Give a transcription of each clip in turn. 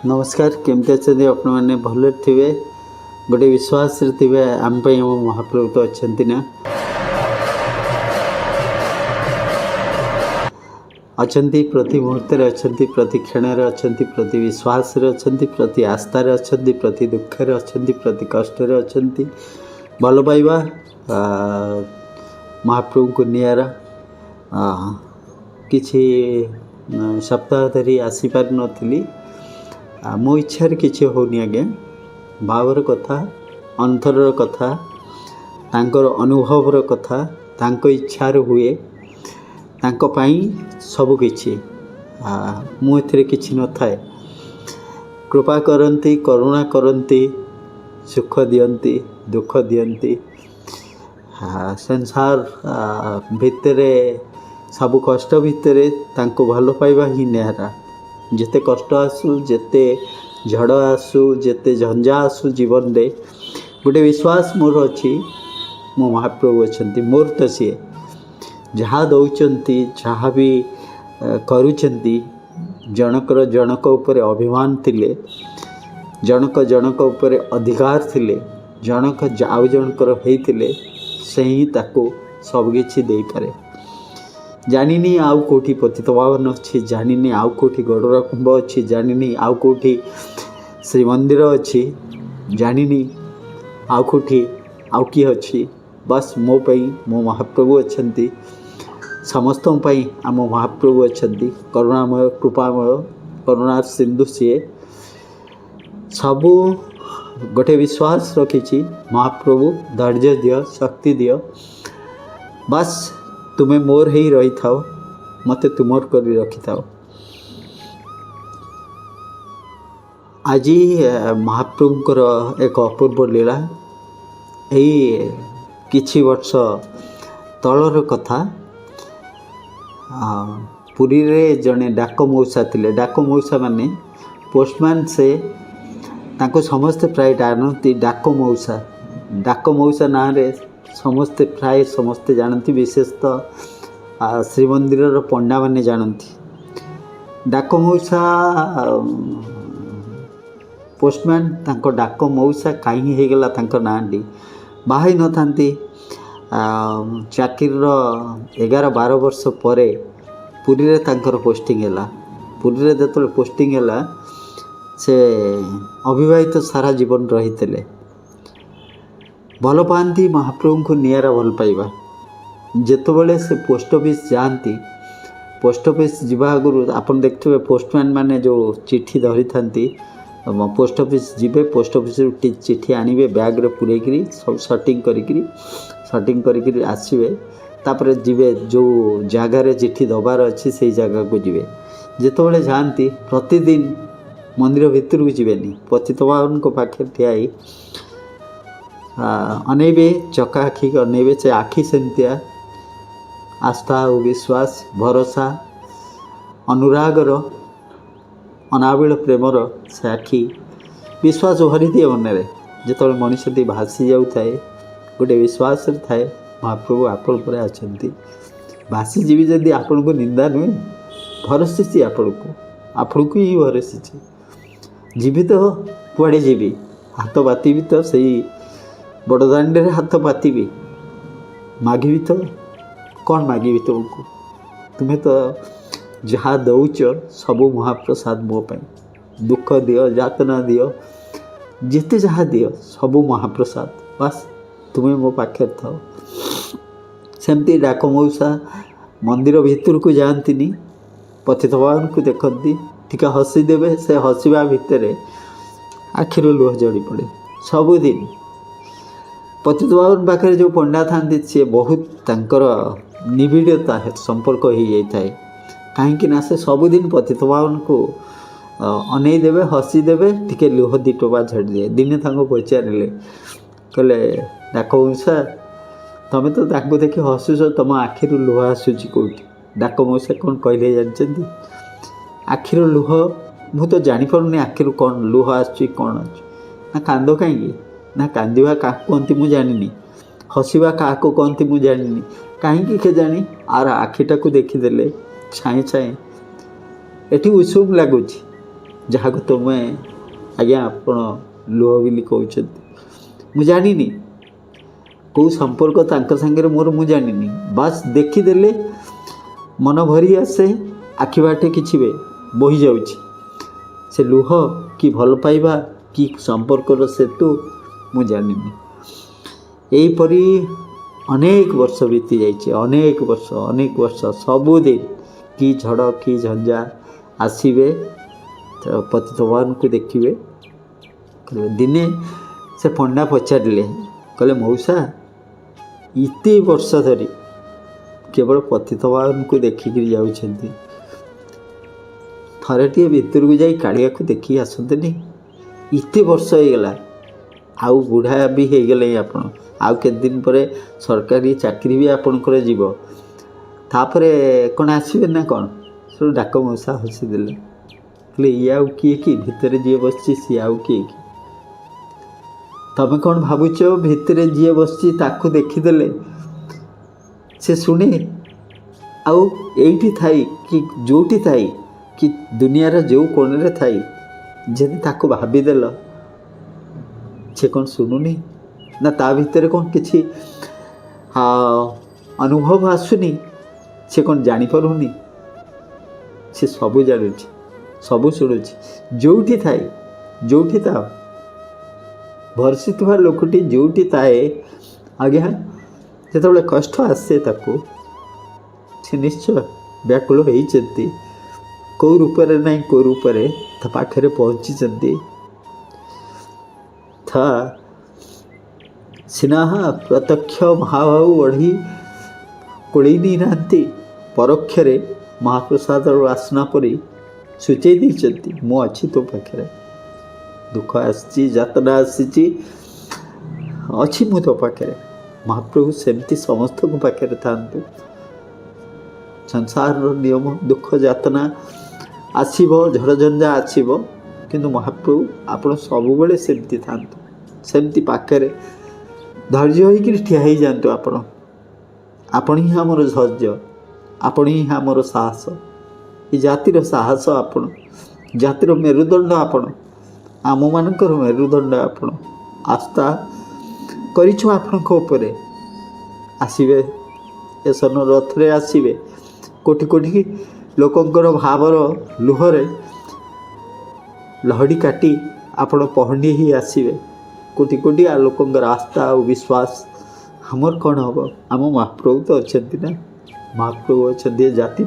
नमस्कार केमती अच्छे आपण मैंने भल थे गोटे विश्वास थे आम महाप्रभु तो अच्छा ना अच्छा प्रति मुहूर्त अच्छा प्रति क्षण अच्छा प्रति विश्वास अच्छा प्रति आस्था अच्छा प्रति दुख अच्छा प्रति कष्ट अच्छा भल पाइबा महाप्रभु को नियारा किछि सप्ताह धरी आसीपार नी मो इच्छा किसी होनी आज्ञा भावर कथा अंतर कथा तांकर अनुभवर कथा तांको इच्छार हुए तांको पाई सब किछि मु एथिरे किछि न थाए कृपा करती करुणा करती सुख दियंती दुख दियंती संसार भितरे सब कष्ट भितरे तांको भल पाइबा ही निहारा जेते कष्ट आसू जेते झड़ आसू जेते झंझा आसू जीवन रे गोटे विश्वास मोर अच्छी मो महाप्रभु अच्छा मोर तो सी जहाँ दौरान जहाँ भी करुँच जनकर जनक उपरे अभिमान थिले जनक जनक उपरे अधिकार थिले जनक आउ जनकर होइथिले से ही ताको सब किछि देई पारे जानिनी आउ कोठी पतित पावन अच्छी जानिनी आउ कोठी गड़रा कुंभ अच्छी जानिनी आउ कोठी श्री मंदिर अच्छी जानिनी आउ कोठी आउ किए अच्छी बस मो पई मो महाप्रभु अच्छा समस्त आम महाप्रभु अच्छा करुणामय कृपामय करुणा सिंधु सी सबू गोटे विश्वास रखी महाप्रभु धैर्य दियो शक्ति दियो बस तुम्हें मोर ही रही थाओ मते तुमर कर रखी थाओ। आज महाप्रभुंकर एक अपूर्व लीला यही किछि वर्ष तलर कथा पुरी रे जड़े डाक मौसा थिले डाक मौसा माने पोस्टमैन से ताको समस्ते प्राय जानती डाक मौसा ना रे समस्ते प्राय समस्ते जानती विशेषतः श्रीमंदिर पंडा माने जानती डाक मौसा पोस्टमैन तांको डाक मौसा कहीं हो गला तांको नांडी बाहाई न थांती चाकिर 11-12 वर्ष परे पुरी रे तांकर पोस्टिंग हैला पुरी रे जतले पोस्टिंग हैला से अविवाहित सारा जीवन रही थे भल पाती महाप्रभु को नियारा भल पाइबा जेतबले से पोस्ट ऑफिस जाती पोस्ट ऑफिस जीवा आगु आपन देखते पोस्टमैन माने जो चिट्ठी धरी थांती पोस्ट ऑफिस जीवे पोस्ट ऑफिस चिट्ठी आनिबे बैग रे पुरेकरी सब सेटिंग करिकरी आसीबे तापर जीवे जो जगार चिट्ठी दबार अच्छी से जगह को जीवे जेतबले जानती प्रतिदिन मंदिर भितर को जीवेनी पतित पावन को पाखे ठिया अनेबे चका आखि अनेबे से आखि सेमतिया आस्था और विश्वास भरोसा अनुरागर अनाबिल प्रेमर से आखि विश्वास भरी दिए मन जो मनुष्यटी भासी जाऊ थाए गोटे विश्वास थाए महाप्रभु आपण पर अच्छा भासी जीवी जदि आपण को निंदा नुहे भरसी आपण को ही भरसी जीवी तो कुआड़े जीवी हाथ बाती तो सही बड़दाण्ड रे हाथ पातिबी मागिबी तो कौन मागिबी तुमको तुम्हें तो जहाँ दौच सबू महाप्रसाद मो पाई दुख दियो जातना दियो जिते जहाँ दियो सबू महाप्रसाद बस तुम्हें मो पाखे थाओ सेमती डाक मौसा मंदिर भितर को जाती पतित पावन को देखती टिका हसी देवे से हसवा भितर आखिर लुह जड़ी पड़े सबुदिन पतित पावन पाखे जो पंडा था सी बहुत तांकर निबिड़ता संपर्क हो जाए कहीं से सबुदिन पतित पावन को अनई देवे हसी देवे टिके लुह दी टोपा झड़ी दिए दिने पचारे कहले डाक मौसा तुम तो देखी हसुच तुम आखिर लुह आसूची कौटी डाक मौसा कौन कहले जानते आखिर लुह मु तो जानीपारूनी आखिर कौन लुह आसूची कौन अच्छी ना कांद कहीं ना कांदा क्या कहती मुझे जानी हसवा क्या कहती मुझे जानी कहीं के जानी आर आखिटा को देखीदे छाए छाए एटी उषुम लगुच ଯାହାକୁ ତୁମେ ଆଜ୍ଞା ଆପଣ ଲୁହ ବୋଲି କହୁଛନ୍ତି। ମୁଁ ଜାଣିନି କେଉଁ ସମ୍ପର୍କ ତାଙ୍କ ସାଙ୍ଗରେ ମୋର, ମୁଁ ଜାଣିନି। ବାସ୍ ଦେଖିଦେଲେ ମନ ଭରି ଆସେ, ଆଖି ବାଟେ କିଛି ବୋହି ଯାଉଛି। ସେ ଲୁହ କି ଭଲ ପାଇବା କି ସମ୍ପର୍କର ସେତୁ ମୁଁ ଜାଣିନି। ଏହିପରି ଅନେକ ବର୍ଷ ବିତି ଯାଇଛି, ଅନେକ ବର୍ଷ। ସବୁଦିନ କି ଝଡ଼ କି ଝଞ୍ଜା ଆସିବେ, ପତିତମାନଙ୍କୁ ଦେଖିବେ। ଦିନେ ସେ ପଣ୍ଡା ପଚାରିଲେ, କହିଲେ ମଉସା ଏତେ ବର୍ଷ ଧରି କେବଳ ପତିତମାନଙ୍କୁ ଦେଖିକିରି ଯାଉଛନ୍ତି, ଥରେ ଟିକିଏ ଭିତରକୁ ଯାଇ କାଳିଆକୁ ଦେଖିକି ଆସନ୍ତେନି? ଏତେ ବର୍ଷ ହେଇଗଲା, ଆଉ ବୁଢ଼ା ବି ହେଇଗଲେ ଆପଣ, ଆଉ କେତେ ଦିନ ପରେ ସରକାରୀ ଚାକିରି ବି ଆପଣଙ୍କର ଯିବ, ତାପରେ କ'ଣ ଆସିବେ ନା କ'ଣ? ସବୁ ଡାକ ମଉସା ହସିଦେଲେ, କହିଲେ ଇଏ ଆଉ କିଏ କି? ଭିତରେ ଯିଏ ବସିଛି ସିଏ ଆଉ କିଏ କି? ତମେ କ'ଣ ଭାବୁଛ ଭିତରେ ଯିଏ ବସିଛି ତାକୁ ଦେଖିଦେଲେ ସେ ଶୁଣେ? ଆଉ ଏଇଠି ଥାଇ କି ଯେଉଁଠି ଥାଇ କି ଦୁନିଆର ଯେଉଁ କୋଣରେ ଥାଇ ଯଦି ତାକୁ ଭାବିଦେଲ, ସେ କ'ଣ ଶୁଣୁନି? ନା ତା ଭିତରେ କ'ଣ କିଛି ଅନୁଭବ ଆସୁନି? ସେ କ'ଣ ଜାଣିପାରୁନି? ସେ ସବୁ ଜାଣୁଛି, ସବୁ ଶୁଣୁଛି। ଯେଉଁଠି ଥାଏ, ଯେଉଁଠି ଥାଅ, ଭରସିଥିବା ଲୋକଟି ଯେଉଁଠି ଥାଏ ଆଜ୍ଞା, ଯେତେବେଳେ କଷ୍ଟ ଆସେ ତାକୁ, ସେ ନିଶ୍ଚୟ ବ୍ୟାକୁଳ ହେଇଛନ୍ତି। କେଉଁ ରୂପରେ ନାହିଁ କେଉଁ ରୂପରେ ତା ପାଖରେ ପହଞ୍ଚିଛନ୍ତି। ତା ସିନା ପ୍ରତ୍ୟକ୍ଷ ମହାବାହୁ ବଢ଼ି କୋଳେଇ ନେଇନାହାନ୍ତି, ପରୋକ୍ଷରେ ମହାପ୍ରସାଦର ବାସ୍ନା ପରି ସୂଚେଇ ଦେଇଛନ୍ତି, ମୁଁ ଅଛି ତୋ ପାଖରେ। ଦୁଃଖ ଆସିଛି, ଯାତନା ଆସିଛି, ଅଛି ମୁଁ ତୋ ପାଖରେ। ମହାପ୍ରଭୁ ସେମିତି ସମସ୍ତଙ୍କ ପାଖରେ ଥାଆନ୍ତୁ। ସଂସାରର ନିୟମ, ଦୁଃଖ ଯାତନା ଆସିବ, ଝଡ଼ଝଞ୍ଜା ଆସିବ, କିନ୍ତୁ ମହାପ୍ରଭୁ ଆପଣ ସବୁବେଳେ ସେମିତି ଥାଆନ୍ତୁ, ସେମିତି ପାଖରେ ଧୈର୍ଯ୍ୟ ହୋଇକରି ଠିଆ ହେଇଯାଆନ୍ତୁ। ଆପଣ ହିଁ ଆମର ଧୈର୍ଯ୍ୟ, ଆପଣ ହିଁ ଆମର ସାହସ, ଏ ଜାତିର ସାହସ ଆପଣ, ଜାତିର ମେରୁଦଣ୍ଡ ଆପଣ, ଆମମାନଙ୍କର ମେରୁଦଣ୍ଡ ଆପଣ। ଆସ୍ଥା କରିଛୁ ଆପଣଙ୍କ ଉପରେ। ଆସିବେ ଏ ସ୍ୱର୍ଣ୍ଣ ରଥରେ, ଆସିବେ କୋଟି କୋଟି ଲୋକଙ୍କର ଭାବର ଲୁହରେ ଲହଡ଼ି କାଟି ଆପଣ ପହଣ୍ଡି ହେଇ ଆସିବେ। କୋଟି କୋଟି ଲୋକଙ୍କର ଆସ୍ଥା ଆଉ ବିଶ୍ୱାସ। ଆମର କ'ଣ ହେବ? ଆମ ମହାପ୍ରଭୁ ତ ଅଛନ୍ତି ନା, ମହାପ୍ରଭୁ ଅଛନ୍ତି। ଏ ଜାତି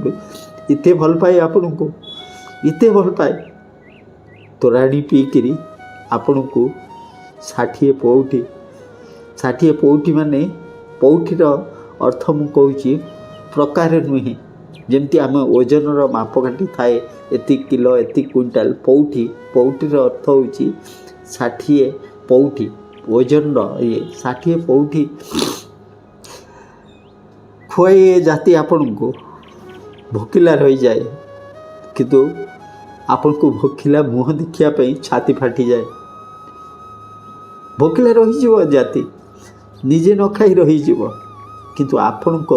ଏତେ ଭଲ ପାଏ ଆପଣଙ୍କୁ, ଏତେ ଭଲ ପାଏ, ତୋରାଣୀ ପିଇକିରି ଆପଣଙ୍କୁ 60 ପଉଠି, 60 ପଉଠି ମାନେ, ପଉଠିର ଅର୍ଥ ମୁଁ କହୁଛି ପ୍ରକାରେ ନୁହେଁ, ଯେମିତି ଆମ ଓଜନର ମାପକାଠି ଥାଏ, ଏତିକି କିଲୋ, ଏତିକି କୁଇଣ୍ଟାଲ। ପଉଠିର ଅର୍ଥ ହେଉଛି 60 ପଉଠି, ଓଜନର ଇଏ 60 ପଉଠି ଖୁଆଇ ଏ ଜାତି ଆପଣଙ୍କୁ ଭୋକିଲା ରହିଯାଏ, କିନ୍ତୁ ଆପଣଙ୍କୁ ଭୋକିଲା ମୁହଁ ଦେଖିବା ପାଇଁ ଛାତି ଫାଟିଯାଏ। ଭୋକିଲା ରହିଯିବ ଜାତି, ନିଜେ ନ ଖାଇ ରହିଯିବ, କିନ୍ତୁ ଆପଣଙ୍କ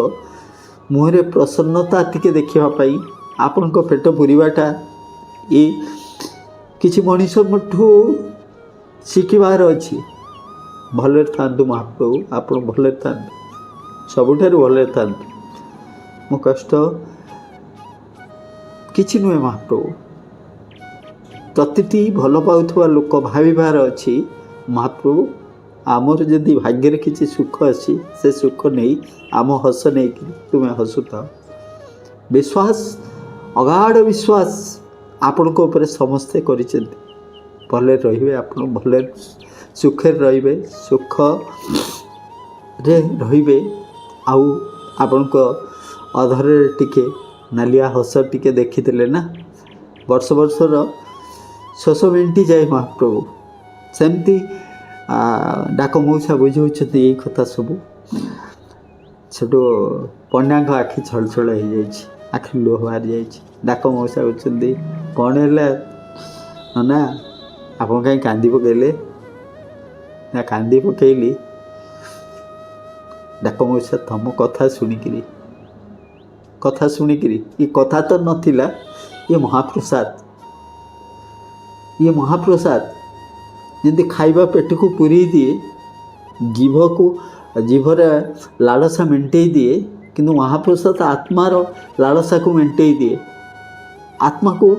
ମୁହଁରେ ପ୍ରସନ୍ନତା ଟିକେ ଦେଖିବା ପାଇଁ, ଆପଣଙ୍କ ପେଟ ପୁରିବାଟା ଏ କିଛି ମଣିଷଙ୍କଠୁ ଶିଖିବାର ଅଛି। ଭଲରେ ଥାଆନ୍ତୁ ମହାପ୍ରଭୁ, ଆପଣ ଭଲରେ ଥାଆନ୍ତୁ, ସବୁଠାରୁ ଭଲରେ ଥାଆନ୍ତୁ। ମୋ କଷ୍ଟ କିଛି ନୁହେଁ ମହାପ୍ରଭୁ। ପ୍ରତିଟି ଭଲ ପାଉଥିବା ଲୋକ ଭାବିବାର ଅଛି, ମହାପ୍ରଭୁ ଆମର ଯଦି ଭାଗ୍ୟରେ କିଛି ସୁଖ ଅଛି, ସେ ସୁଖ ନେଇ ଆମ ହସ ନେଇକି ତୁମେ ହସୁଥାଅ। ବିଶ୍ୱାସ, ଅଗାଢ଼ ବିଶ୍ୱାସ ଆପଣଙ୍କ ଉପରେ ସମସ୍ତେ କରିଛନ୍ତି। ଭଲରେ ରହିବେ ଆପଣ, ଭଲରେ ସୁଖରେ ରହିବେ, ସୁଖରେ ରହିବେ। ଆଉ ଆପଣଙ୍କ ଅଧରରେ ଟିକେ ନାଲିଆ ହସ ଟିକେ ଦେଖିଥିଲେ ନା, ବର୍ଷର ଶୋଷ ମେଣ୍ଟିଯାଏ ମହାପ୍ରଭୁ। ସେମିତି ଡାକ ମଉସା ବୁଝାଉଛନ୍ତି ଏଇ କଥା ସବୁ। ସେଠୁ ପଣ୍ଡାଙ୍କ ଆଖି ଛଳଛଳ ହେଇଯାଇଛି, ଆଖିରୁ ଲୁହ ବାହାରି ଯାଇଛି। ଡାକ ମଉସା କହୁଛନ୍ତି, କ'ଣ ହେଲା ନା, ଆପଣ କାହିଁ କାନ୍ଦି ପକାଇଲେ? ନା କାନ୍ଦି ପକାଇଲି ଡାକ ମଉସା ତମ କଥା ଶୁଣିକିରି, ଏ କଥା ତ ନଥିଲା, ଏ ମହାପ୍ରସାଦ, ये महाप्रसाद जमी खाइबा पेट को पूरी दिए जीभ को जीभर लालसा मेंटे दिए किंतु महाप्रसाद आत्मार लालसा को मेंटे दिए आत्मा को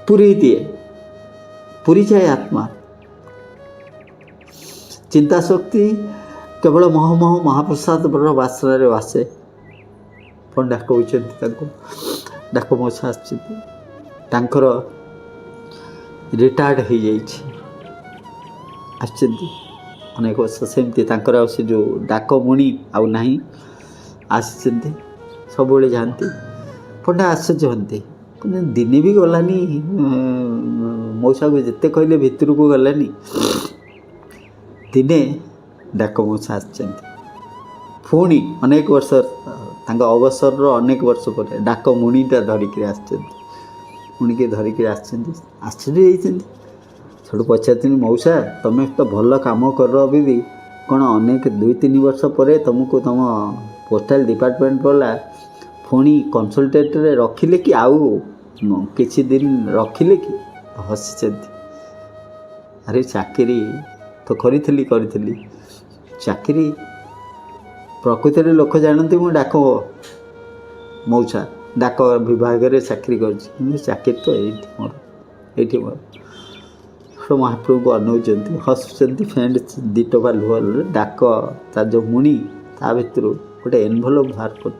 पूरी दिए पूरी जाए आत्मा। चिंता शक्ति केवल महमह महाप्रसाद बड़ बासना बासे पंडा कहते डाक मौसा आर रिटायर्ड हो जाइए अनेक वर्ष सेमती से जो डाक मुणी आउ नहीं आसी सब जाती पंडा आश्चर्य हमें दिने भी गलानी मौसा को जिते कहले भितर को गलानी दिने डाक मौसा पुणी अनेक वर्ष अवसर अनेक वर्ष पर डाक मुणीटा धरिक मुणी के धरिक आश्चर्य सब पचार मौसा तुम तो भल कम कर भी कौन अनेक 2-3 वर्ष पर तुमको तुम पोस्टाल डिपार्टमेंट वाला पुणी कंसल्टेट रखिले कि आउ किसी दिन रखिले कि हसी अरे चाकरी तो करी चाकरी प्रकृत में लोक जानते मुझे डाक मौसा डाक विभाग में चाकरी कर तो ये मोर सब महाप्रभु को अनौंट हसुँच फ्रेंड दिटोबा लुह डाक तार जो मुणी ता भर गोटे एनभलप बाहर कर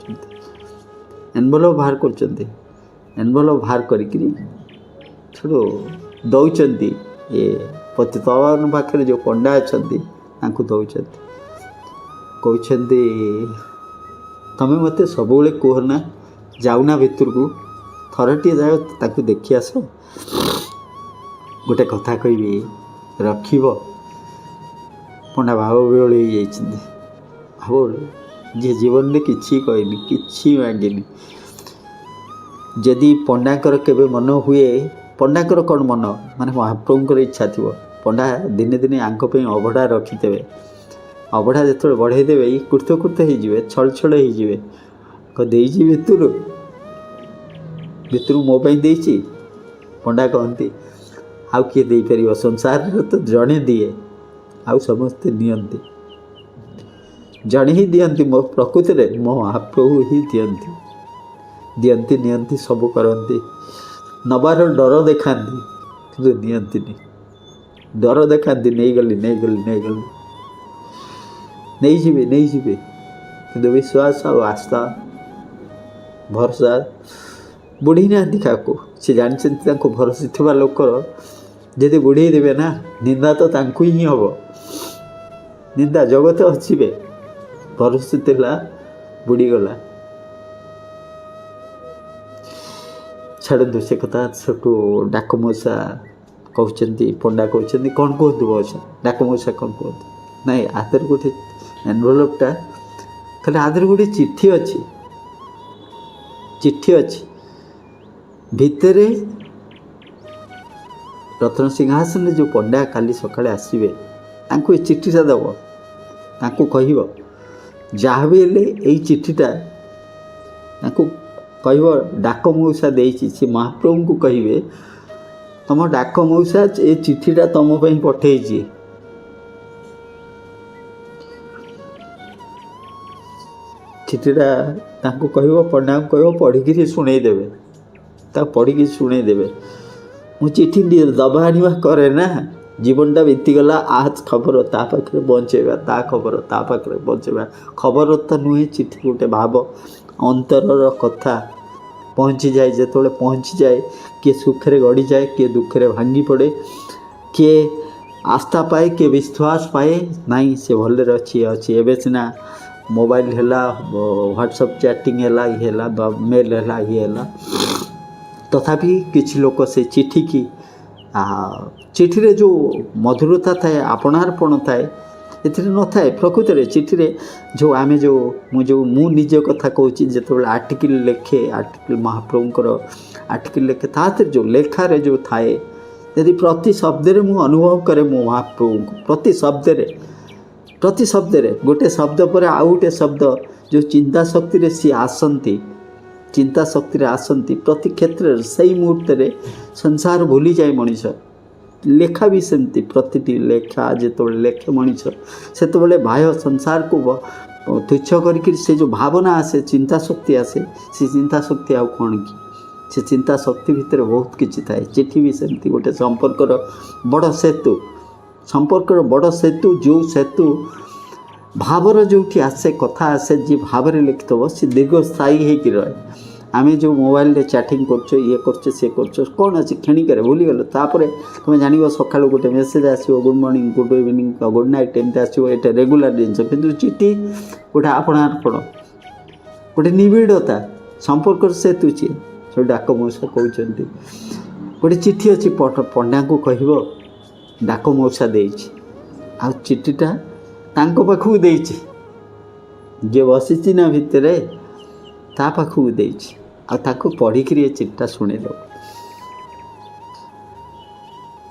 एनभलप बाहर करी दौरान ये पतितपावन पाखे जो पंडा अच्छा दौरान कहते तमें मत सब कहना जाऊना भितर को थरटे जाओ ताकू देखी आस गोटे कथा कहि रखिब पंडा भाव विहल हो भाव जी जीवन में किसी कहनी कि मांगेनी जदि पंडाकर केबे मन हुए पंडाकर कौन मन माने महाप्रभुंकर इच्छा थी पंडा दिने दिने आंक अभड़ा रखिदेवे अभड़ा जो बढ़ेदेवे ये कुर्त हो छल छल हो भितर मो देती पंडा कहती आउ किए दे पार संसार तो जड़े दिए आउ समस्ते नियंती जड़े ही दियंती मो प्रकृत में मो महाप्रभु ही दियंती नियंती सब करती नबार डर देखा कि नियंती डर देखा नहीं गली नहीं जी कि विश्वास और आस्था भरोसा बुढ़ी ना क्या सी जानते भरोसा थी लोकर जदि बुढ़े देवे ना निंदा तो तांकु ही हम निंदा जगत हसबे भरोसा था बुढ़ी गला छाड़ू से कथा सब डाक मौसा कहते पंडा कहते कौन कहतु मौसा डाक मौसा कौन कहतु नाई आधर गोटे एनभलपटा खाली आधर गोटे चिट्ठी अच्छी भितरे रत्न सिंहासन जो पंडा काली सकाळे आसबे तांको चिट्ठीटा दब तांको कहिबो जहाँ भी हेले यही चिट्ठीटा तांको कहिबो डाक मौसा देइछि से महाप्रभु को कहिबे तुम डाक मौसा ये चिट्ठीटा तुम पई पठेइछि चिट्ठीटा तांको कहिबो पंडा को कहिबो पढ़िकी शुणई देबे ता पढ़िकी शुणई देबे मु चिट्ठी दबा आनिबा करे ना जीवनटा बीतीगला आज खबर ता पाखे बचेबा ता खबर ता पाखे बचेबा खबर तो नुहे चिट्ठी गोटे भाव अंतरर कथा पहुँची जाए जो पहुँची जाए किए सुखरे गड़ी जाए किए दुखरे भांगी पड़े किए आस्था पाए किए विश्वास पाए नाई से भले अच्छी एवं सीना मोबाइल है व्हाट्सएप चैटिंग है मेल है ये तथापि किसी लोक से चिट्ठी की चिट्ठी रे जो मधुरता थाए आपणार्पण थाए एथिरे न थाए प्रकृत में चिट्ठी रे जो आमे जो मु निज कथा कहूँ जो आर्टिकल लेखे आर्टिकल महाप्रभुंकर आर्टिकल लेखे ताते जो लेखारे जो थाए यदि प्रति शब्द रे मु अनुभव करे मो महाप्रभु को प्रति शब्द रे गोटे शब्द पर आउ गोटे शब्द जो चिंता शक्ति रे सी आसंती प्रति क्षेत्र से ही मुहूर्त रे संसार भूली जाए मनीष लेखा भी सेमती प्रतिटी लेखा जो लेखे मनीष से बाह्य संसार को तुच्छ करके से जो भावना आसे चिंता शक्ति आसे से चिंता शक्ति आउ कौन कि से चिंता शक्ति भितर बहुत किसी थाए। चिठी भी सेमती गोटे संपर्कर बड़ सेतु संपर्कर बड़ सेतु जो सेतु भावर जो आसे कथा आसे जी भाव लिखित सी दीर्घस्थायी हो रहे। आम जो मोबाइल रे चैटिंग कर ये कर कौन अच्छे क्षणिक भूलीगल तापर तुम जान सका गोटे मेसेज आसो good morning good evening good night एमती आसो ये रेगुलर जिनस कि चिठी गोटे आपणार्पण गोटे निबिड़ता संपर्क सेतु सी जो डाक मौसा कहते गोटे चिठी अच्छी पंडा को कह डाक मौसा दे चिठीटा पाखु दे जे बसी ना भितर ता पाखु दे पढ़िक ये चिट्ठा शुणेद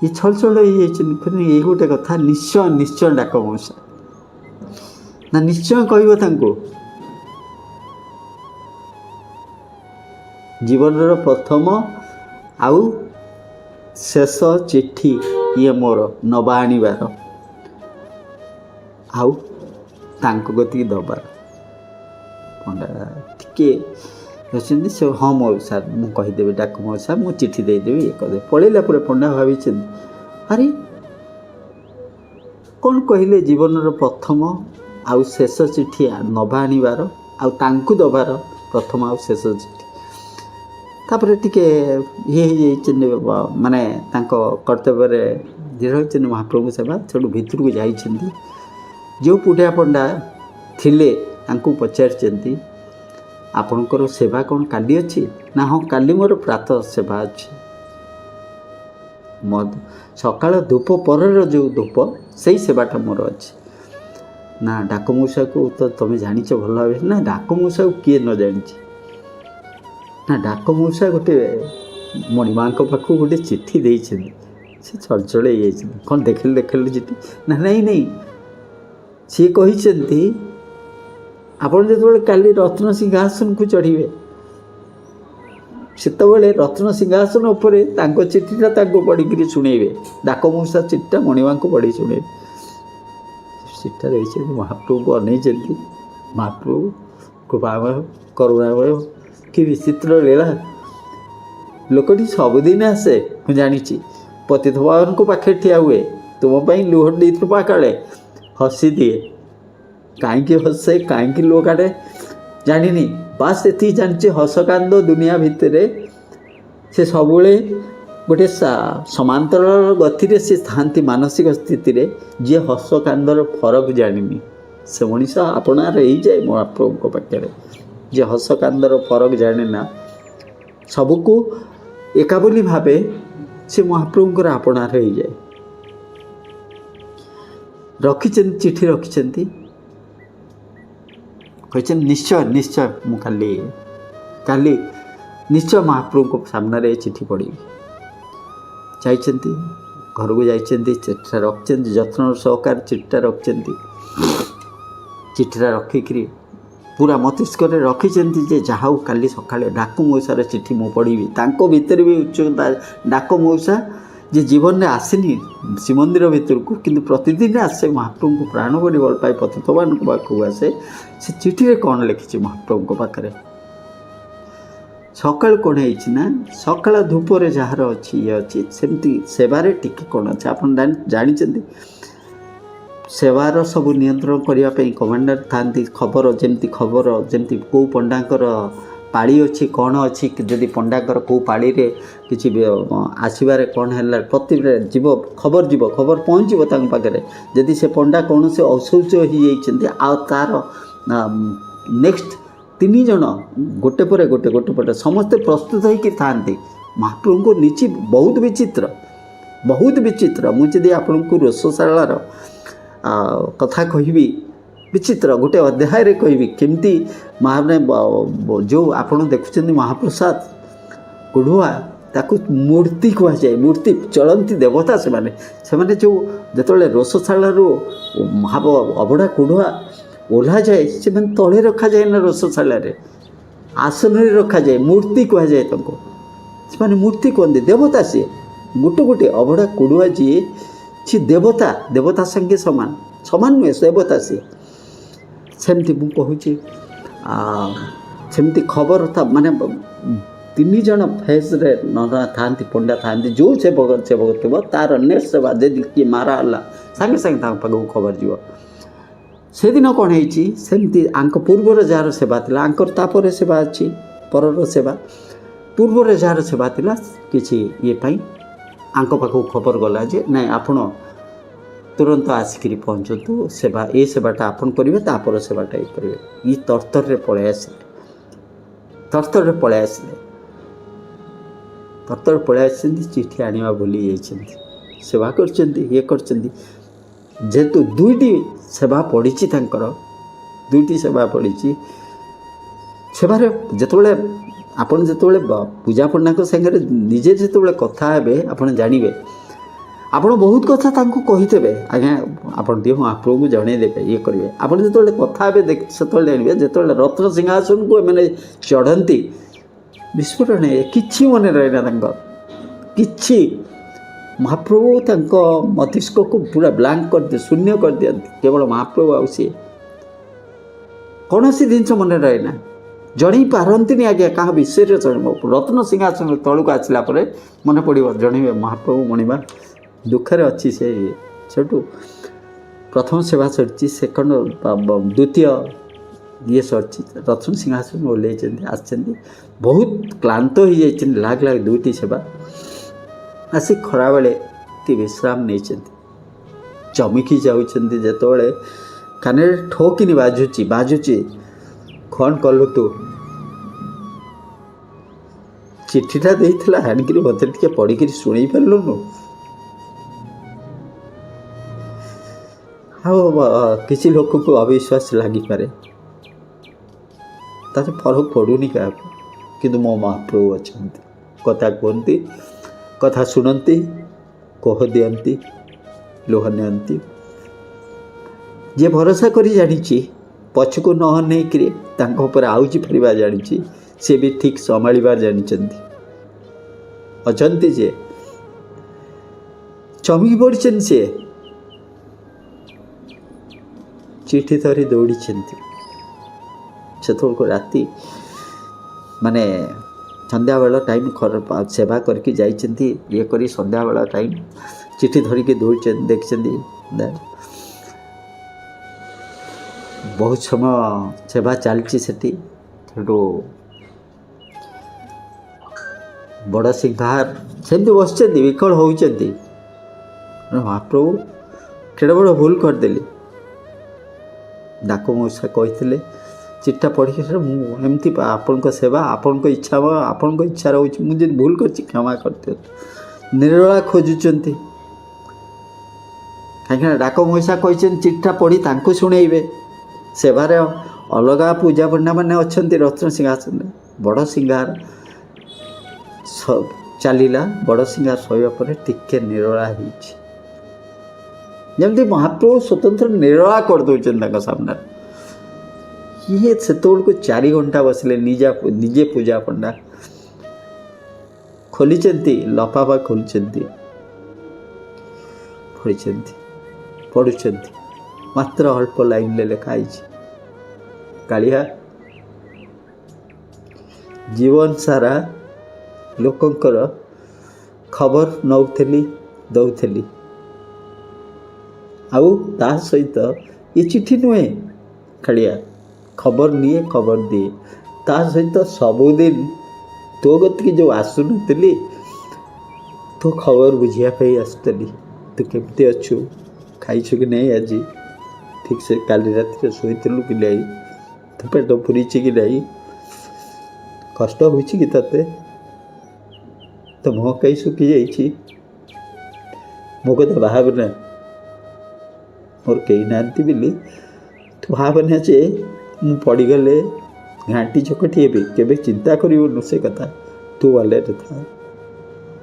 ये छल छल ये गोटे कथा निश्चय निश्चय डाक मौसा ना निश्चय कह जीवन प्रथम आउ शेष चिट्ठी ये मोर नवा आनिबार आउ तांको गति दबार पंडा टिके अच्छे से हाँ मौसा मुझे कहीदेवी डाक मौसा मु चिठी देदेवी ये कदे पलैला पंडा भावी अरे कौन कहले जीवन प्रथम आउ शेष चिठी नवा आनिबार आउ तांकु दबार प्रथम आउ शेष चिठी तापर टिके ये माने कर्तव्य दृढ़ महाप्रभु सेवा से भितर को जाइछन्ती जो पुटिया पंडा थिले तांकु पचार आपणकर सेवा कौन काली अच्छी ना हाँ काली मोर प्रातः सेवा अच्छी मो सकाळ धूप पर जो धूप से सेवाटा मोर अच्छी ना डाक मौसा को तो तुम जाच भल भाव ना डाक मौसा को किए न जानी ना डाक मौसा गोटे मणिमा पाखु गोटे चिठी दे से चलचल कौन देखल देखल चिठी ना नहीं नहीं सी कहते आपड़ जो काली रत्न सिंहासन को चढ़े से रत्न सिंहासन उपर चिठीटा पढ़ी शुणेबे डाक मौसा चिठीटा मणिमा को पढ़ी शुणे चिठा रही महाप्रभु को अनई महाप्रभु कृपामय करुणामय कि विचित्र लीला लोकटी सबुदिन आसे मुझे जानी पतित भगवान को पाखे ठिया हुए तुम लुह दीपा काले हसी दिए कहीं हसे कहीं लुह काटे जानी बास ये जानी हस कांद दुनिया भितर से सब गोटे समांतर गति से था मानसिक स्थिति रे जी हस कांदर फरक जानी से मनीष आपणार हो जाए महाप्रभु पाखे जे हस कांदर फरक जाने ना सबको एका बोली भावे से महाप्रभुंर आपणार हो जाए रखी चिठी रखी कहते निश्चय निश्चय मु काली काली निश्चय महाप्रभु को सामने चिठी पढ़ी जाइछन्ति घर को जाइछन्ति चिठा रखिछन्ति जत्न सहकार चिठा रखिछन्ति चिठा रखिकी पूरा मस्तिष्क रखिछन्ति जे जाऊ काली सकाळे डाक मौसार चिठी मु पढ़ी तांको भितर भी उच्चता डाक मौसा जे जीवन में आसेनी श्रीमंदिर भितर को किंतु प्रतिदिन आसे महाप्रभु को प्राण बड़ी भल पाए पतितवान पाखु आसे से चिठी रे कौन लिखी महाप्रभु को पाखे सकाल कौन है सकाल धूपर जार अच्छी ये अच्छी सेमती सेवार टिके कौन अच्छे आप जानी सेवार सब नियंत्रण करने कमांडर था खबर जमती कौ पंडाकर पाड़ी अच्छी कौन अच्छी जदि पंडाकर कौ पाड़ी रे किसी आसबार कौन है प्रति जीव खबर पहुँचो पाखे जदि से पंडा कौन से अशौच हो तार नेक्स्ट 3 जन गोटे पर गोटे पटे समस्ते प्रस्तुत होकर था महाप्रभु को नीचे बहुत विचित्र मुझे आपन को रोषशालार कथा कहि विचित्र गोटे अध्याय रे कहि केमती महाने जो आपन देखुं महाप्रसाद कुढ़ुआ ताकू मूर्ति कह जाए मूर्ति चलती देवता से माने जो जिते रोषशालार महाव अबड़ा कुढ़ुआ ओह्ला जाए से तले रखा जाए ना रोषशाला आसन रखा जाए मूर्ति कह जाए से मूर्ति कहते देवता सी गोटे गोटे अभड़ा कुड़ुआ जी सी देवता देवता संगे समान समान नुहे देवता सी सेमती मु कहूँ सेमती खबर था माने 3 जन फेज रे नना था पंडा था जो सेवक थी तार नेट सेवा जदि किए मारा सागे सागे पाखक खबर जीव से दिन कौन होमती आंक पूर्वर जार सेवा थिला आंकर तापर सेवा अच्छी परर सेवा पूर्वर जार सेवा थिला किछि ये पाई आंक पाखक खबर गला जे नहीं आपण तुरंत आसिक पहुँचतु सेवा ये सेवाटा आपन करेंगे तापर सेवाटा ये करेंगे ये तरतर रे पलि आसिले तरतर रे पलि आसिले तरतर पलि आसिंदी चिठी आनिबा भूली जाइछन्ती सेवा करछन्ती ये करछन्ती जेतु दुईटी सेवा पड़ीची तांकर दुईटी सेवा पड़ीची सेवारे जेतबेले आपण जेतबेले पूजा पंडा को संगे निजे जेतबेले कथा हेबे आपण जानिबे आपण बहुत कथा तांको कहितेबे आज्ञा आपण दियो महाप्रभु को जणे देबे ये करिवे आपण जेतबेले कथा हेबे देख सेतबेले जानिबे जेतबेले रत्न सिंहासन को माने चढ़ंती विस्फोटन किछि मने रहना तांकर किछि महाप्रभु तांको मस्तिष्क को पूरा ब्लैंक कर दे शून्य कर दियंती केवल महाप्रभु आउसी कौन सी जिनस मन रहना जणी पारती आज्ञा क्या विषय रत्न सिंहासन तलू आसला मन पड़ो जन महाप्रभु मणिमा दुखरे अच्छी से सेठू प्रथम सेवा सरी सेकंड द्वितीय ये सरी रत्न सिंहासन ओल्ल आस बहुत क्लांत हो जाती लाग लाग दुईटी सेवा आसी खरा बेले ती विश्राम नहीं चमकी जाऊँच जिते कान ठोकिनी बाजुची बाजुची कौन कलु तू चिठीटा देइथिला हाणिकी मत टे पढ़ी शुणी पार्लुनु हाँ किसी लोक को अविश्वास लगिपे तार फरक पड़ूनी क्या किंतु मो महाप्रभु अच्छा कथा कहती कथा शुणती कह दियंती लुह नियंती जे भरोसा करी जानी पछको न नहीं आउची फरवा जानी सी भी ठीक संभाळिबार जानी अचंती जे चमकी पड़छन सी चिठी धरी दौड़ी से राति माने संध्या बेला टाइम सेवा करके जाइछन्ती ये करी संध्या बेला टाइम चिठी धरिकी दौड़ देखछन्ती बहुत समय सेवा चलती सेठी बड़ सिंहार सेमती बस विकल होती महाप्रभु केड़े बड़ भूल करदेली डाक मौसा कहते चिट्ठा पढ़ी मुझे आपण सेवा आपण इच्छा आपण इच्छा रोचे मुझे भूल कर क्षमा करते निरोला खोजुंट कहीं डाक मौसा कहते चिट्ठा पढ़ी शुणेबे सेवार अलग पूजा पंडा मैंने अच्छा रत्न सिंहासन बड़ सिंगार चलला बड़ सिंगार सैया टिके निरोला जमती महाप्रभु स्वतंत्र निरोला कर दौरान सामने ये से को 4 घंटा बसले निजे पूजा पंडा खोली लफाफा खोली पढ़ुं मात्र अल्प लाइन लिखाई कालिया जीवन सारा लोकंकर खबर नौली दौली आउ ता सहित ये चिठी नुहे कालिया खबर निए खबर दिए ता सहित सबुदिन तो गति जो आसुनी तो खबर बुझापी आसुली तू केमती अच्छु खाइछु कि नहीं आज ठीक से काली रात शोलु कि नहीं तो पेट पुरी कि नहीं कष्ट हो ते तो मुह कई सुखी जा मो कथा भावना मोर कई ना बोली तू भावना जे मु पड़गले घाटी चकटी भी केबे चिंता करूँ से कथा तू भले था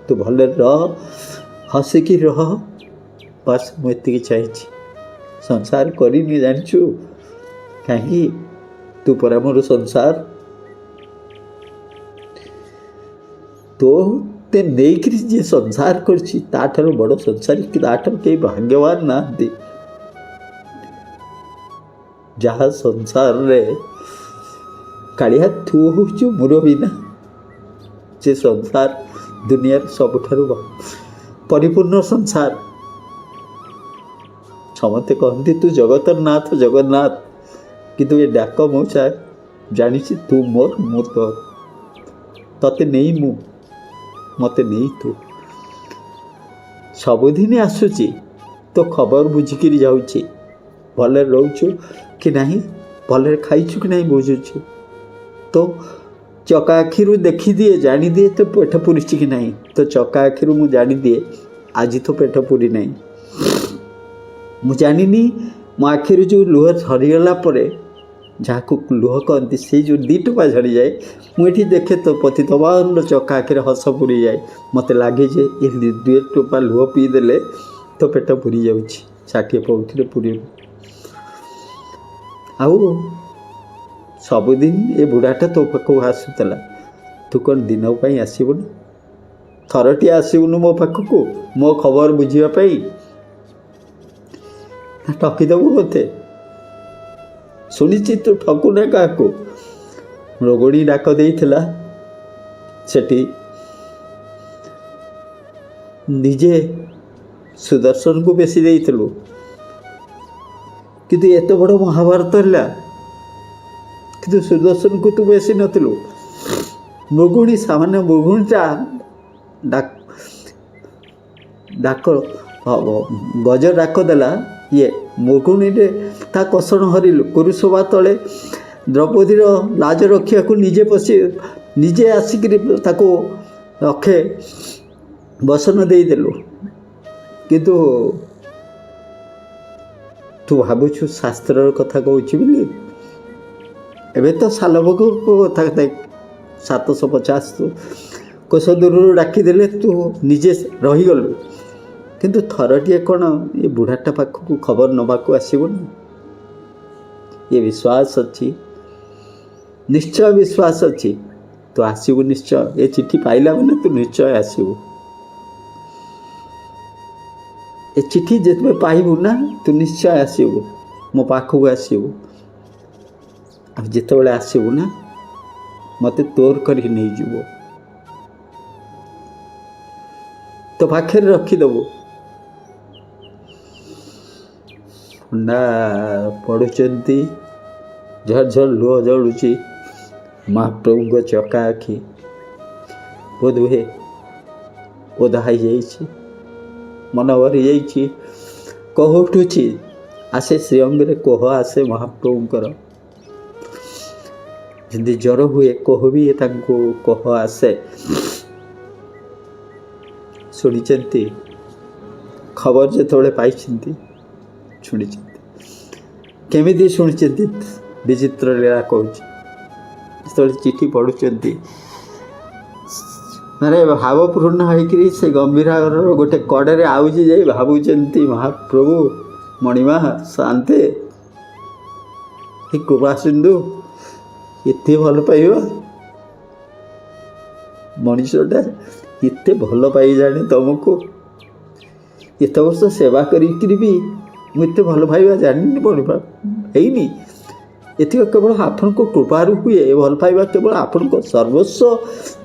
तू भले रह हसिकी रह बस मुझे चाहिए संसार करनी जाचु कहीं तू पर मोर संसार तो ते ନେଇକିରି ଯିଏ ସଂସାର କରିଛି ତାଠାରୁ ବଡ଼ ସଂସାରୀ ତାଠାରୁ କେହି ଭାଗ୍ୟବାନ ନାହାନ୍ତି। ଯାହା ସଂସାରରେ କାଳିଆ ତୁ ହେଉଛୁ ମୁରବିନା, ସେ ସଂସାର ଦୁନିଆର ସବୁଠାରୁ ପରିପୂର୍ଣ୍ଣ ସଂସାର। ସମସ୍ତେ କହନ୍ତି ତୁ ଜଗତର ନାଥ ଜଗନ୍ନାଥ, କିନ୍ତୁ ଏ ଡାକ ମଉସା ଜାଣିଛି ତୁ ମୋର ମୁଁ ତୋର, ତତେ ନେଇ ମୁଁ ମୋତେ ନେଇ ତୁ। ସବୁଦିନ ଆସୁଛି ତୋ ଖବର ବୁଝିକିରି ଯାଉଛି, ଭଲରେ ରହୁଛୁ କି ନାହିଁ, ଭଲରେ ଖାଇଛୁ କି ନାହିଁ ବୁଝୁଛୁ। ତୋ ଚକା ଆଖିରୁ ଦେଖିଦିଏ, ଜାଣିଦିଏ ତୋ ପେଟ ପୁରିଛି କି ନାହିଁ। ତୋ ଚକା ଆଖିରୁ ମୁଁ ଜାଣିଦିଏ ଆଜି ତୋ ପେଟ ପୁରି ନାହିଁ। ମୁଁ ଜାଣିନି ମୋ ଆଖିରୁ ଯେଉଁ ଲୁହ ଝରିଗଲା ପରେ, ଯାହାକୁ ଲୁହ କହନ୍ତି, ସେଇ ଯେଉଁ 2 ଟୋପା ଝଡ଼ିଯାଏ, ମୁଁ ଏଠି ଦେଖେ ତୋ ପତିତପାବନର ଚକା ଆଖିରେ ହସ ପୁରିଯାଏ। ମୋତେ ଲାଗେ ଯେ ଏ 2 ଟୋପା ଲୁହ ପିଇଦେଲେ ତୋ ପେଟ ପୁରି ଯାଉଛି, 60 ପଉଠିରେ ପୁରିବ। ଆଉ ସବୁଦିନ ଏ ବୁଢ଼ାଟା ତୋ ପାଖକୁ ଆସୁଥିଲା, ତୁ କ'ଣ ଦିନ ପାଇଁ ଆସିବୁନି? ଥରଟିଏ ଆସିବୁନି ମୋ ପାଖକୁ ମୋ ଖବର ବୁଝିବା ପାଇଁ? ଠକିଦେବୁ ମୋତେ? ଶୁଣିଛି ତୁ ଠକୁନେ କାହାକୁ। ରୋଗଣୀ ଡାକ ଦେଇଥିଲା, ସେଠି ନିଜେ ସୁଦର୍ଶନକୁ ବେଶୀ ଦେଇଥିଲୁ, କିନ୍ତୁ ଏତେ ବଡ଼ ମହାଭାରତ ହେଲା, କିନ୍ତୁ ସୁଦର୍ଶନକୁ ତୁ ବେଶୀ ନଥିଲୁ। ମୃଗୁଣୀ ସାମାନ୍ୟ ମୃଗୁଣୀଟା ଡାକ ଗଜ ଡାକ ଦେଲା, ଇଏ ମୃଗୁଣୀରେ ତା କଷଣ ହରିଲୁ। କୁରୁସଭା ତଳେ ଦ୍ରୌପଦୀର ଲାଜ ରଖିବାକୁ ନିଜେ ଆସିକିରି ତାକୁ ରଖେ ବସନ ଦେଇଦେଲୁ। କିନ୍ତୁ ତୁ ଭାବୁଛୁ ଶାସ୍ତ୍ରର କଥା କହୁଛି ବୋଲି? ଏବେ ତ ଶାଲଭୋଗ କଥା 750 ତୁ କୋଷ ଦୂରରୁ ଡାକିଦେଲେ ତୁ ନିଜେ ରହିଗଲୁ। କିନ୍ତୁ ଥରଟିଏ କ'ଣ ଏ ବୁଢ଼ାଟା ପାଖକୁ ଖବର ନେବାକୁ ଆସିବୁନି? ଏ ବିଶ୍ୱାସ ଅଛି, ନିଶ୍ଚୟ ବିଶ୍ୱାସ ଅଛି, ତୁ ଆସିବୁ ନିଶ୍ଚୟ। ଏ ଚିଠି ପାଇଲା ମାନେ ତୁ ନିଶ୍ଚୟ ଆସିବୁ। ଏ ଚିଠି ଯେତେବେଳେ ପାଇବୁ ନା, ତୁ ନିଶ୍ଚୟ ଆସିବୁ, ମୋ ପାଖକୁ ଆସିବୁ। ଆଉ ଯେତେବେଳେ ଆସିବୁ ନା, ମୋତେ ତୋର କରିକି ନେଇଯିବୁ, ତୋ ପାଖରେ ରଖିଦେବୁ। ନା ପଢ଼ୁଛନ୍ତି, ଝରଝର ଲୁହ ଜଳୁଛି ମହାପ୍ରଭୁଙ୍କ ଚକା ଆଖି, ବୋଧହୁଏ ଓଦା ହେଇଯାଇଛି, ମନ ଭରିଯାଇଛି, କୋହ ଉଠୁଛି, ଆସେ ଶ୍ରୀଅଙ୍ଗରେ କୋହ ଆସେ ମହାପ୍ରଭୁଙ୍କର। ଯେମିତି ଜ୍ୱର ହୁଏ କୋହ ବି ତାଙ୍କୁ କୋହ ଆସେ। ଶୁଣିଛନ୍ତି, ଖବର ଯେତେବେଳେ ପାଇଛନ୍ତି ଶୁଣିଛନ୍ତି। କେମିତି ଶୁଣିଛନ୍ତି? ବିଚିତ୍ର ଲୀଳା କହୁଛି। ଯେତେବେଳେ ଚିଠି ପଢ଼ୁଛନ୍ତି, ମାନେ ଭାବପୂର୍ଣ୍ଣ ହେଇକିରି ସେ ଗମ୍ଭୀରର ଗୋଟେ କଡ଼ରେ ଆଉଜି ଯାଇ ଭାବୁଛନ୍ତି, ମହାପ୍ରଭୁ ମଣିମା ଶାନ୍ତେ ଏ କୃପା ସିନ୍ଧୁ, ଏତେ ଭଲ ପାଇବା ମଣିଷଟା, ଏତେ ଭଲ ପାଇ ଜାଣେ ତମକୁ। ଏତେ ବର୍ଷ ସେବା କରିକିରି ବି ମୁଁ ଏତେ ଭଲ ପାଇବା ଜାଣିନି, ହେଇନି। ଏତିକ କେବଳ ଆପଣଙ୍କ କୃପାରୁ ହୁଏ। ଏ ଭଲ ପାଇବା କେବଳ ଆପଣଙ୍କ ସର୍ବସ୍ୱ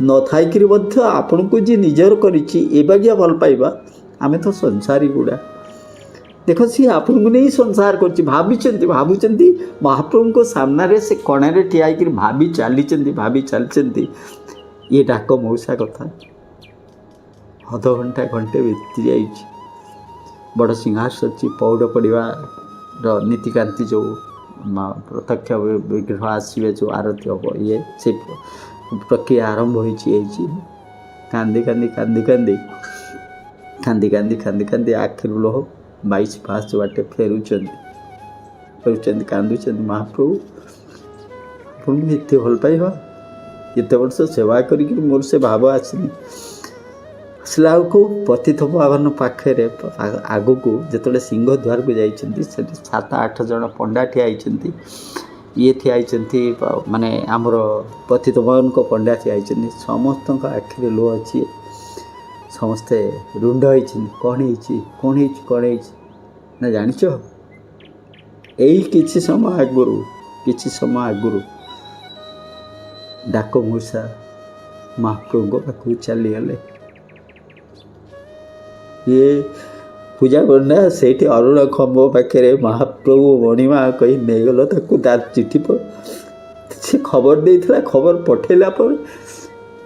ନଥାଇକିରି ମଧ୍ୟ ଆପଣଙ୍କୁ ଯିଏ ନିଜର କରିଛି, ଏ ବାଗିଆ ଭଲ ପାଇବା। ଆମେ ତ ସଂସାରୀ ଗୁଡ଼ା। ଦେଖ, ସିଏ ଆପଣଙ୍କୁ ନେଇ ସଂସାର କରିଛି। ଭାବୁଛନ୍ତି ମହାପ୍ରଭୁଙ୍କ ସାମ୍ନାରେ ସେ କଣାରେ ଠିଆ ହେଇକିରି ଭାବି ଚାଲିଛନ୍ତି। ଇଏ ଡାକ ମଉସା କଥା ଅଧଘଣ୍ଟା ଘଣ୍ଟେ ବିତି ଯାଇଛି। ବଡ଼ ସିଂହାସ ଅଛି, ପୌଡ଼ ପଡ଼ିବାର ନୀତିକାନ୍ତି, ଯେଉଁ ପ୍ରତ୍ୟକ୍ଷ ବିଗ୍ରହ ଆସିବେ, ଯେଉଁ ଆରତି ହେବ, ଇଏ ସେ ପ୍ରକ୍ରିୟା ଆରମ୍ଭ ହେଇଛି। କାନ୍ଦି ଆଖିରୁ ଲୁହ 22 ବାଟେ ଫେରୁଛନ୍ତି, କାନ୍ଦୁଛନ୍ତି। ମହାପ୍ରଭୁ ଆପଣଙ୍କୁ ଏତେ ଭଲ ପାଇବା, ଏତେ ବର୍ଷ ସେବା କରିକି ମୋର ସେ ଭାବ ଆସିନି। ଆସିଲା ବେଳକୁ ପତିତପାବନ ପାଖରେ ଆଗକୁ ଯେତେବେଳେ ସିଂହ ଦ୍ୱାରକୁ ଯାଇଛନ୍ତି, ସେଠି 7-8 ଜଣ ପଣ୍ଡା ଠିଆ ହେଇଛନ୍ତି। ଇଏ ଠିଆ ହେଇଛନ୍ତି, ମାନେ ଆମର ପତିତପାବନଙ୍କ ପଣ୍ଡା ଠିଆ ହେଇଛନ୍ତି। ସମସ୍ତଙ୍କ ଆଖିରେ ଲୁହ ଅଛି। ସମସ୍ତେ ରୁଣ୍ଡ ହେଇଛନ୍ତି। କ'ଣ ହେଇଛି କ'ଣ ହେଇଛି କ'ଣ ହେଇଛି ନା ଜାଣିଛ, ଏଇ କିଛି ସମୟ ଆଗରୁ ଡାକ ମୂଷା ମହାପ୍ରଭୁଙ୍କ ପାଖକୁ ଚାଲିଗଲେ। ଇଏ ପୂଜା ପଣ୍ଡା ସେଇଠି ଅରୁଣ ଖମ୍ବ ପାଖରେ ମହାପ୍ରଭୁ ମଣିମା କହି ନେଇଗଲ ତାକୁ। ତା ଚିଠି ସେ ଖବର ଦେଇଥିଲା, ଖବର ପଠେଇଲା ପରେ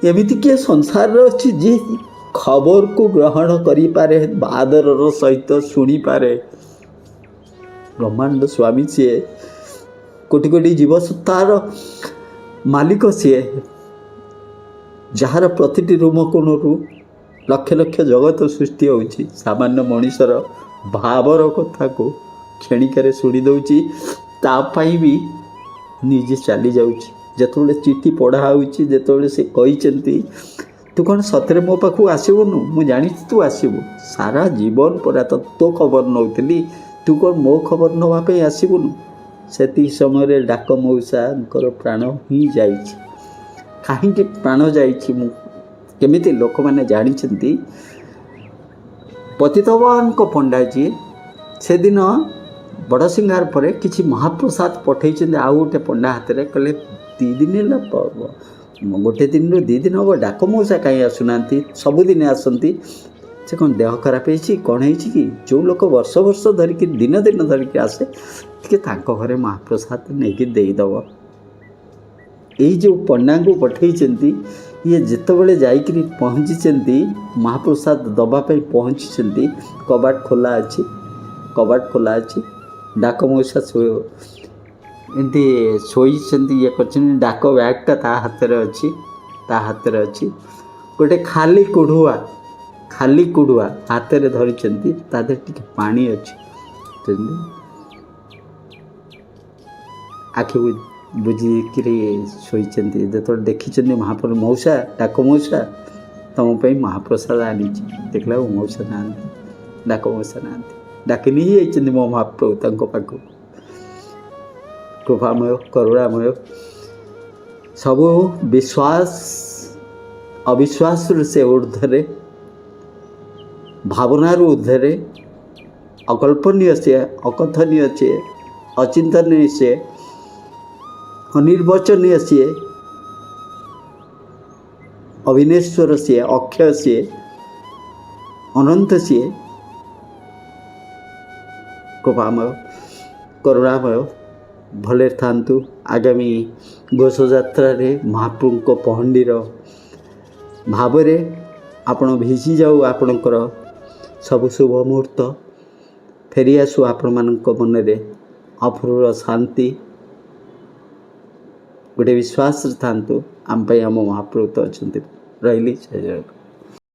ଏମିତି କିଏ ସଂସାରରେ ଅଛି ଯିଏ ଖବରକୁ ଗ୍ରହଣ କରିପାରେ, ଆଦରର ସହିତ ଶୁଣିପାରେ। ବ୍ରହ୍ମାଣ୍ଡ ସ୍ୱାମୀ ସିଏ, କୋଟି କୋଟି ଜୀବସତ୍ତାର ମାଲିକ ସିଏ, ଯାହାର ପ୍ରତିଟି ରୁମକୋଣରୁ ଲକ୍ଷ ଲକ୍ଷ ଜଗତ ସୃଷ୍ଟି ହେଉଛି। ସାମାନ୍ୟ ମଣିଷର ଭାବର କଥାକୁ କ୍ଷଣିକରେ ଶୁଣି ଦେଉଛି, ତା ପାଇଁ ବି ନିଜେ ଚାଲି ଯାଉଛି। ଯେତେବେଳେ ଚିଠି ପଢ଼ା ହେଉଛି, ଯେତେବେଳେ ସେ କହିଛନ୍ତି ତୁ କ'ଣ ସତରେ ମୋ ପାଖକୁ ଆସିବୁନୁ, ମୁଁ ଜାଣିଛି ତୁ ଆସିବୁ, ସାରା ଜୀବନ ପରା ତୋ ଖବର ନେଉଥିଲି, ତୁ କ'ଣ ମୋ ଖବର ନେବା ପାଇଁ ଆସିବୁନୁ। ସେତିକି ସମୟରେ ଡାକ ମଉସାଙ୍କର ପ୍ରାଣ ହିଁ ଯାଇଛି। କାହିଁକି ପ୍ରାଣ ଯାଇଛି, ମୁଁ କେମିତି ଲୋକମାନେ ଜାଣିଛନ୍ତି। ପତିତପାବନଙ୍କ ପଣ୍ଡା ଯିଏ ସେଦିନ ବଡ଼ସିଂହାର ପରେ କିଛି ମହାପ୍ରସାଦ ପଠାଇଛନ୍ତି ଆଉ ଗୋଟେ ପଣ୍ଡା ହାତରେ। କହିଲେ 2 ଦିନ ହେଲା, ଗୋଟେ ଦିନରୁ 2 ଦିନ ହେବ ଡାକ ମଉସା କାହିଁ ଆସୁନାହାନ୍ତି, ସବୁଦିନେ ଆସନ୍ତି। ସେ କ'ଣ ଦେହ ଖରାପ ହେଇଛି, କ'ଣ ହେଇଛି କି? ଯେଉଁ ଲୋକ ବର୍ଷ ବର୍ଷ ଧରିକି ଦିନ ଧରିକି ଆସେ, ଟିକେ ତାଙ୍କ ଘରେ ମହାପ୍ରସାଦ ନେଇକି ଦେଇଦେବ। ଏଇ ଯେଉଁ ପଣ୍ଡାଙ୍କୁ ପଠାଇଛନ୍ତି, ଇଏ ଯେତେବେଳେ ଯାଇକରି ପହଞ୍ଚିଛନ୍ତି, ମହାପ୍ରସାଦ ଦେବା ପାଇଁ ପହଞ୍ଚିଛନ୍ତି, କବାଟ ଖୋଲା ଅଛି। ଡାକ ମଉସା ଏମିତି ଶୋଇଛନ୍ତି, ଇଏ କରିଛନ୍ତି। ଡାକ ବ୍ୟାଗ୍ଟା ତା ହାତରେ ଅଛି। ଗୋଟେ ଖାଲି କୁଡ଼ୁଆ ହାତରେ ଧରିଛନ୍ତି, ତା ଦେହରେ ଟିକେ ପାଣି ଅଛି। ଆଖି ବୁଝିକିରି ଶୋଇଛନ୍ତି। ଯେତେବେଳେ ଦେଖିଛନ୍ତି ମହାପ୍ରଭୁ ଡାକ ମଉସା ତୁମ ପାଇଁ ମହାପ୍ରସାଦ ଆଣିଛି, ଦେଖିଲା ମଉସା ନାହାନ୍ତି, ଡାକ ମଉସା ନାହାନ୍ତି। ଡାକି ନେଇ ଯାଇଛନ୍ତି ମୋ ମହାପ୍ରଭୁ ତାଙ୍କ ପାଖକୁ। କୃପାମୟ, କରୁଣାମୟ, ସବୁ ବିଶ୍ୱାସ ଅବିଶ୍ୱାସରୁ ସେ ଊର୍ଦ୍ଧ୍ୱରେ, ଭାବନାରୁ ଊର୍ଦ୍ଧ୍ୱରେ, ଅକଳ୍ପନୀୟ ସିଏ, ଅକଥନୀୟ ସିଏ, ଅଚିନ୍ତନୀୟ ସିଏ, ଅନିର୍ବଚନୀୟ ସିଏ, ଅବିନେଶ୍ୱର ସିଏ, ଅକ୍ଷୟ ସିଏ, ଅନନ୍ତ ସିଏ। କୃପାମୟ, କରୁଣାମୟ, ଭଲରେ ଥାନ୍ତୁ। ଆଗାମୀ ଘୋଷଯାତ୍ରାରେ ମହାପ୍ରଭୁଙ୍କ ପହଣ୍ଡିର ଭାବରେ ଆପଣ ଭିଜିଯାଉ, ଆପଣଙ୍କର ସବୁ ଶୁଭ ମୁହୂର୍ତ୍ତ ଫେରିଆସୁ, ଆପଣମାନଙ୍କ ମନରେ ଅପୂର୍ବ ଶାନ୍ତି, ଗୋଟେ ବିଶ୍ୱାସରେ ଥାନ୍ତୁ। ଆମ ପାଇଁ ଆମ ମହାପ୍ରଭୁ ତ ଅଛନ୍ତି। ରହିଲି, ଜୟ ଜଗନ୍ନାଥ।